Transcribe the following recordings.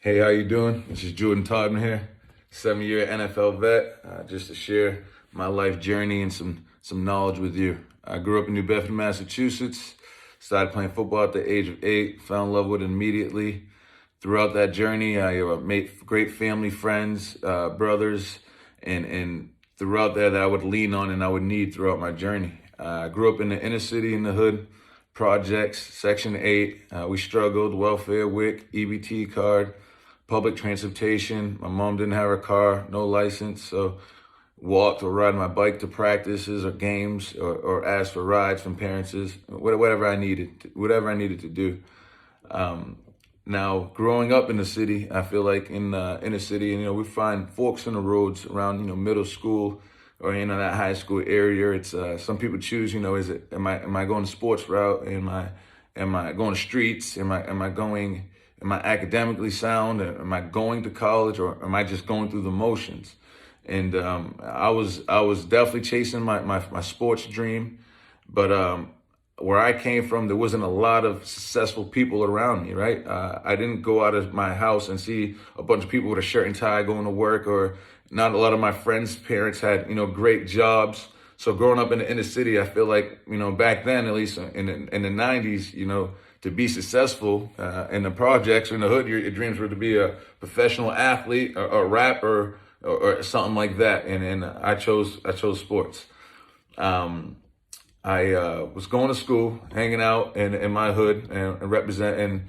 Hey, how you doing? This is Jordan Todman here, 7-year NFL vet, just to share my life journey and some knowledge with you. I grew up in New Bedford, Massachusetts, started playing football at the age of 8, fell in love with it immediately. Throughout that journey, I made great family friends, brothers, and throughout that I would lean on and I would need throughout my journey. I grew up in the inner city, in the hood, projects, Section 8. We struggled, welfare, WIC, EBT card, public transportation. My mom didn't have her car, no license, so walked or ride my bike to practices or games or asked for rides from parents, whatever I needed to do. Now, growing up in the city, I feel like in the inner city, and we find forks in the roads around middle school or that high school area. It's some people choose, is it am I going the sports route? Am I going to streets? Am I academically sound? Am I going to college, or am I just going through the motions? And I was definitely chasing my sports dream, but where I came from, there wasn't a lot of successful people around me, right? I didn't go out of my house and see a bunch of people with a shirt and tie going to work, or not a lot of my friends' parents had, great jobs. So growing up in the inner city, I feel like, back then, at least in the 90s, to be successful in the projects or in the hood, your dreams were to be a professional athlete or a rapper or something like that. And I chose sports. I was going to school, hanging out in my hood and representing,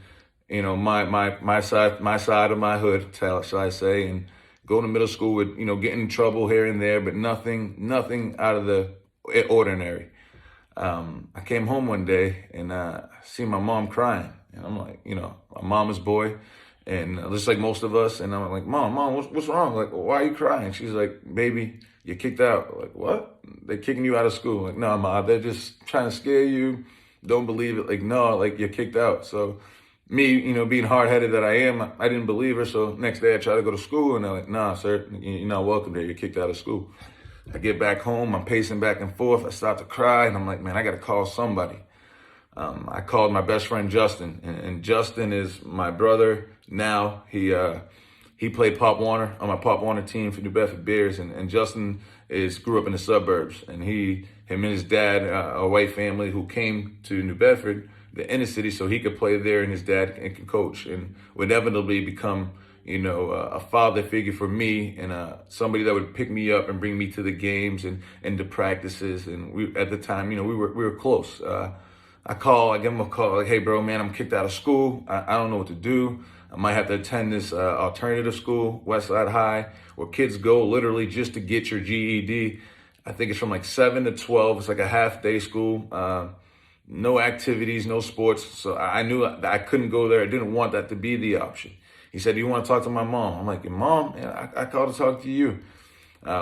my side of my hood, shall I say, and going to middle school with, getting in trouble here and there, but nothing out of the ordinary. I came home one day and see my mom crying, and I'm like, a mama's boy, and just like most of us, and I'm like, mom, what's wrong? Like, why are you crying? She's like, baby, you're kicked out. Like, what? They're kicking you out of school? Like, no, ma, they're just trying to scare you. Don't believe it. Like, no, like, you're kicked out. So me, being hard-headed that I am, I didn't believe her. So next day I try to go to school, and they're like, nah, sir, you're not welcome there. You're kicked out of school. I get back home, I'm pacing back and forth. I start to cry, and I'm like, man, I got to call somebody. I called my best friend Justin, and Justin is my brother now. He played Pop Warner on my Pop Warner team for New Bedford Bears, and Justin grew up in the suburbs, and him and his dad, a white family who came to New Bedford, the inner city, so he could play there, and his dad can coach, and would inevitably become a father figure for me, and somebody that would pick me up and bring me to the games and the practices. And we, at the time, we were close. I give him a call, like, hey, bro, man, I'm kicked out of school. I don't know what to do. I might have to attend this alternative school, Westside High, where kids go literally just to get your GED. I think it's from like 7 to 12. It's like a half-day school. No activities, no sports. So I knew that I couldn't go there. I didn't want that to be the option. He said, do you want to talk to my mom? I'm like, your mom? Yeah, I called to talk to you.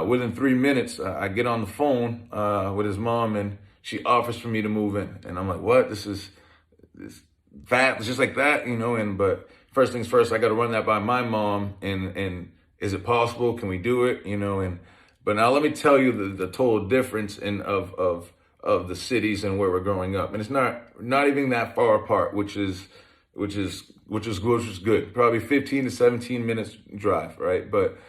Within 3 minutes, I get on the phone with his mom, and she offers for me to move in. And I'm like, what? This that, just like that, but first things first, I got to run that by my mom, and is it possible? Can we do it? But now let me tell you the total difference of the cities and where we're growing up. And it's not even that far apart, which is good. Probably 15 to 17 minutes drive, right? But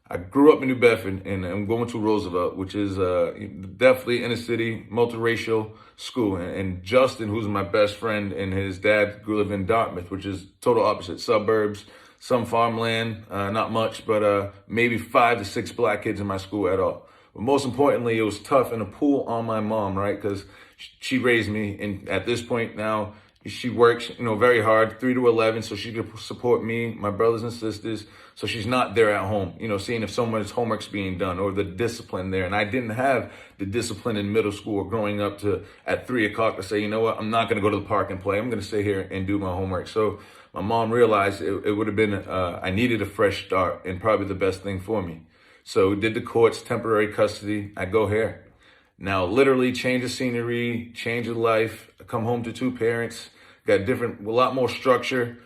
I grew up in New Bedford, and I'm going to Roosevelt, which is definitely inner city, multiracial school. And Justin, who's my best friend, and his dad live in Dartmouth, which is total opposite, suburbs, some farmland, not much, but maybe 5 to 6 black kids in my school at all. But most importantly, it was tough and a pull on my mom, right? Because she raised me, and at this point now, she works, very hard, 3 to 11, so she could support me, my brothers and sisters. So she's not there at home, seeing if someone's homework's being done or the discipline there. And I didn't have the discipline in middle school or growing up at 3 o'clock to say, you know what, I'm not going to go to the park and play. I'm going to sit here and do my homework. So my mom realized it would have been, I needed a fresh start, and probably the best thing for me. So we did the courts, temporary custody. I go here. Now, literally change of scenery, change of life. I come home to 2 parents, got a lot more structure.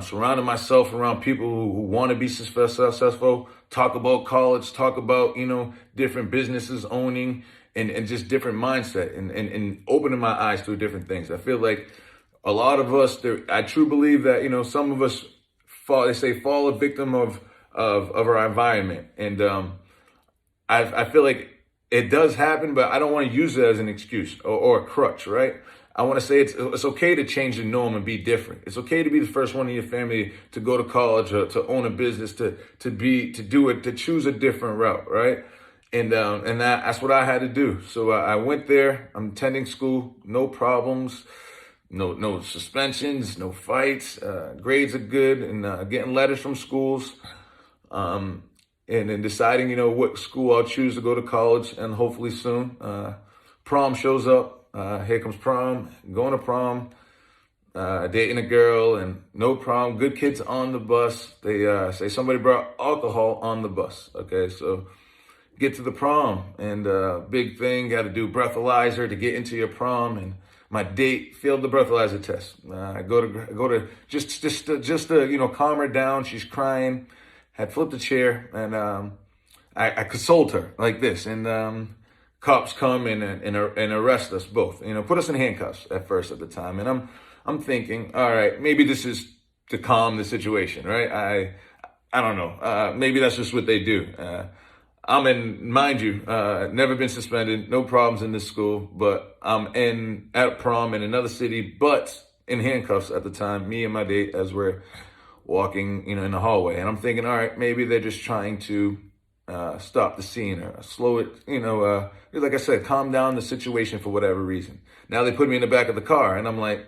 Surrounding myself around people who want to be successful, talk about college, talk about, different businesses owning, and just different mindset, and opening my eyes to different things. I feel like a lot of us, I truly believe that, some of us fall a victim of our environment. And I feel like it does happen, but I don't want to use it as an excuse or a crutch, right? I want to say it's okay to change the norm and be different. It's okay to be the first one in your family to go to college or to own a business, to do it, to choose a different route, right? And that's what I had to do. So I went there. I'm attending school, no problems, no suspensions, no fights. Grades are good, and getting letters from schools. And then deciding, what school I'll choose to go to college, and hopefully soon. Prom shows up. Here comes prom, going to prom, dating a girl, and no prom. Good kids on the bus. They say somebody brought alcohol on the bus. Okay, so get to the prom, and big thing, got to do breathalyzer to get into your prom. And my date failed the breathalyzer test. I go to just to calm her down. She's crying. Had flipped a chair, and I consoled her like this, and cops come and arrest us both. Put us in handcuffs at first at the time, and I'm thinking, all right, maybe this is to calm the situation, right? I don't know. Maybe that's just what they do. I'm in, mind you, never been suspended, no problems in this school, but I'm at prom in another city, but in handcuffs at the time. Me and my date as we're walking, in the hallway, and I'm thinking, all right, maybe they're just trying to stop the scene or slow it, like I said, calm down the situation for whatever reason. Now they put me in the back of the car, and I'm like,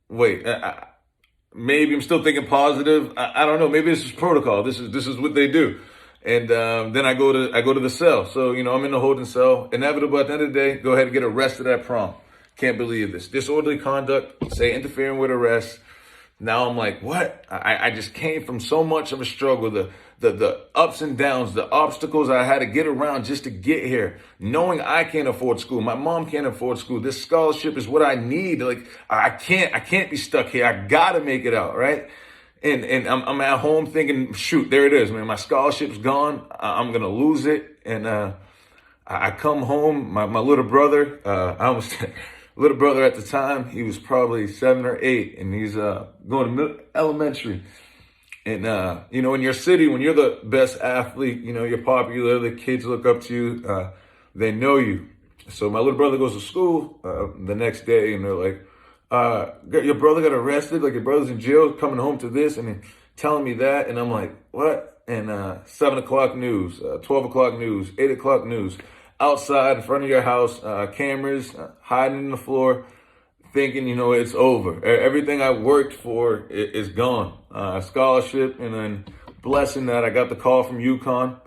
wait, maybe I'm still thinking positive. I don't know. Maybe this is protocol. This is what they do. And then I go to the cell. So I'm in the holding cell. Inevitable at the end of the day, go ahead and get arrested at prom. Can't believe this. Disorderly conduct. Say interfering with arrest. Now I'm like, what? I just came from so much of a struggle, the ups and downs, the obstacles I had to get around just to get here, knowing I can't afford school. My mom can't afford school. This scholarship is what I need. Like, I can't be stuck here. I gotta make it out, right? And I'm at home thinking, shoot, there it is, man. My scholarship's gone. I'm gonna lose it. And I come home, my little brother, little brother at the time, he was probably 7 or 8, and he's going to elementary. And, in your city, when you're the best athlete, you're popular, the kids look up to you, they know you. So my little brother goes to school the next day, and they're like, your brother got arrested, like your brother's in jail, coming home to this, and telling me that. And I'm like, what? And 7 o'clock news, 12 o'clock news, 8 o'clock news. Outside in front of your house, cameras, hiding in the floor, thinking, it's over. Everything I worked for is gone. Scholarship, and then blessing that I got the call from UConn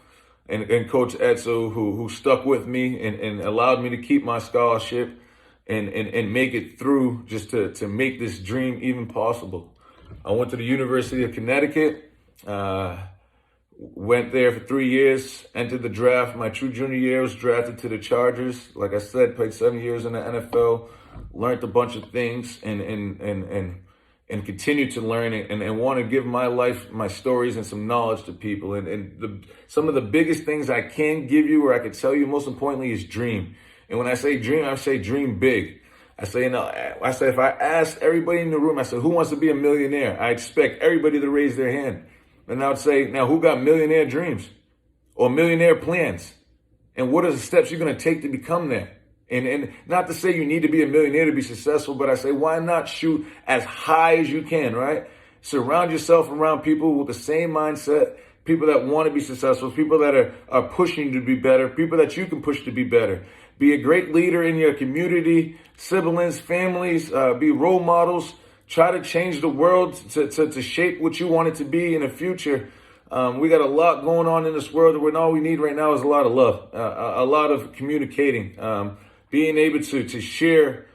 and Coach Etzo, who stuck with me and allowed me to keep my scholarship and make it through, just to make this dream even possible. I went to the University of Connecticut. Went there for 3 years, entered the draft. My true junior year, was drafted to the Chargers. Like I said, played 7 years in the NFL, learned a bunch of things, and continue to learn and want to give my life, my stories, and some knowledge to people. Some of the biggest things I can give you, or I can tell you, most importantly, is dream. And when I say dream, I say dream big. I say if I asked everybody in the room, I said, who wants to be a millionaire? I expect everybody to raise their hand. And I would say, now, who got millionaire dreams or millionaire plans? And what are the steps you're going to take to become there? And not to say you need to be a millionaire to be successful, but I say, why not shoot as high as you can, right? Surround yourself around people with the same mindset, people that want to be successful, people that are pushing you to be better, people that you can push to be better. Be a great leader in your community, siblings, families, be role models. Try to change the world to shape what you want it to be in the future. We got a lot going on in this world, and all we need right now is a lot of love, a lot of communicating, being able to share,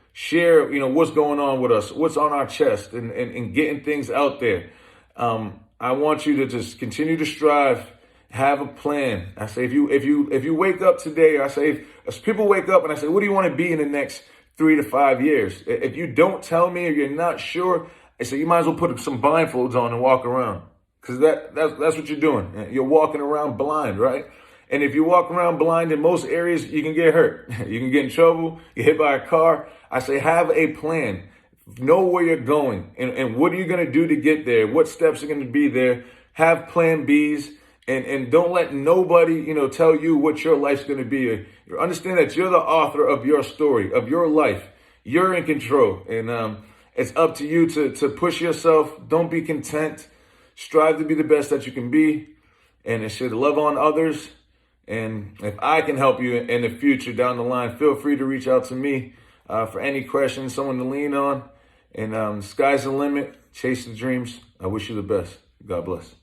what's going on with us, what's on our chest, and getting things out there. I want you to just continue to strive, have a plan. I say, if you wake up today, I say, if people wake up and I say, what do you want to be in the next 3 to 5 years? If you don't tell me or you're not sure, I say you might as well put some blindfolds on and walk around, because that's what you're doing. You're walking around blind, right? And if you walk around blind in most areas, you can get hurt. You can get in trouble, get hit by a car. I say have a plan. Know where you're going and what are you going to do to get there? What steps are going to be there? Have plan Bs and don't let nobody, tell you what your life's going to be. Understand that you're the author of your story, of your life. You're in control, and it's up to you to push yourself. Don't be content. Strive to be the best that you can be, and it should love on others. And if I can help you in the future down the line, feel free to reach out to me for any questions, someone to lean on. And sky's the limit. Chase the dreams. I wish you the best. God bless.